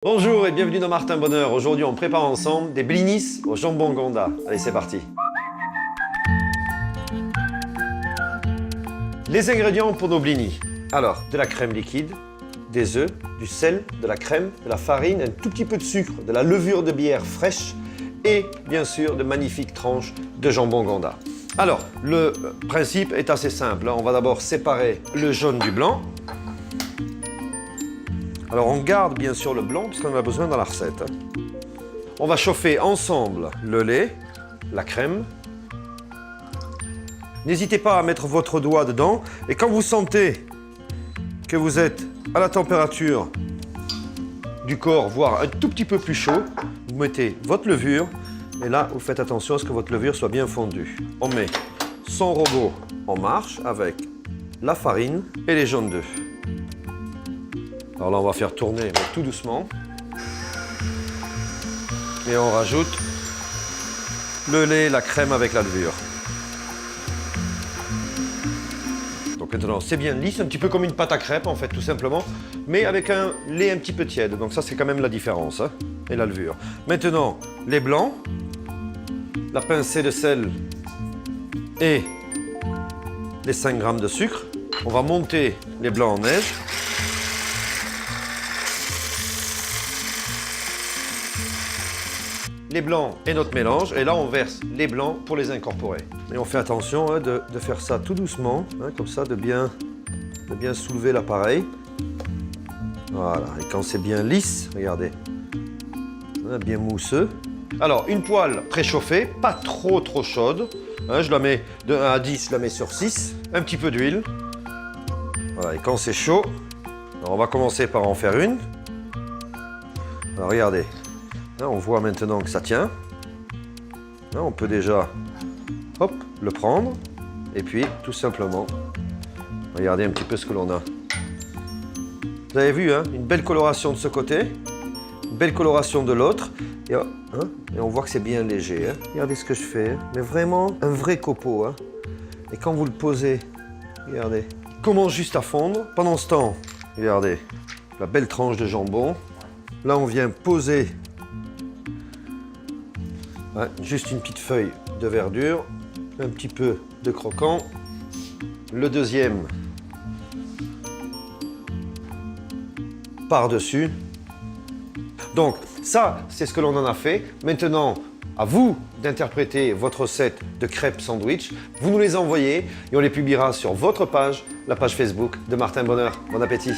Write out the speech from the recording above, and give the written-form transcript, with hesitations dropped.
Bonjour et bienvenue dans Martin Bonheur. Aujourd'hui, on prépare ensemble des blinis au jambon Gonda. Allez, c'est parti. Les ingrédients pour nos blinis. Alors, de la crème liquide, des œufs, du sel, de la crème, de la farine, un tout petit peu de sucre, de la levure de bière fraîche et bien sûr de magnifiques tranches de jambon Gonda. Alors, le principe est assez simple. On va d'abord séparer le jaune du blanc. Alors on garde bien sûr le blanc puisqu'on en a besoin dans la recette. On va chauffer ensemble le lait, la crème. N'hésitez pas à mettre votre doigt dedans et quand vous sentez que vous êtes à la température du corps, voire un tout petit peu plus chaud, vous mettez votre levure et là vous faites attention à ce que votre levure soit bien fondue. On met son robot en marche avec la farine et les jaunes d'œufs. Alors là, on va faire tourner mais tout doucement. Et on rajoute le lait, la crème avec la levure. Donc maintenant, c'est bien lisse, un petit peu comme une pâte à crêpes en fait, tout simplement, mais avec un lait un petit peu tiède. Donc ça, c'est quand même la différence, hein, et la levure. Maintenant, les blancs, la pincée de sel et les 5 grammes de sucre. On va monter les blancs en neige. Les blancs et notre mélange, et là on verse les blancs pour les incorporer. Et on fait attention de faire ça tout doucement, comme ça, de bien soulever l'appareil. Voilà, et quand c'est bien lisse, regardez, bien mousseux. Alors, une poêle préchauffée, pas trop chaude, je la mets de 1 à 10, je la mets sur 6, un petit peu d'huile. Voilà, et quand c'est chaud, alors on va commencer par en faire une. Alors regardez. On voit maintenant que ça tient. On peut déjà hop, le prendre et puis tout simplement regardez un petit peu ce que l'on a. Vous avez vu, une belle coloration de ce côté, une belle coloration de l'autre et on voit que c'est bien léger. Regardez ce que je fais, mais vraiment un vrai copeau. Et quand vous le posez, regardez, il commence juste à fondre. Pendant ce temps, regardez la belle tranche de jambon. Là, on vient poser juste une petite feuille de verdure, un petit peu de croquant, le deuxième par-dessus. Donc ça, c'est ce que l'on en a fait. Maintenant, à vous d'interpréter votre recette de crêpes sandwich. Vous nous les envoyez et on les publiera sur votre page, la page Facebook de Martin Bonheur. Bon appétit!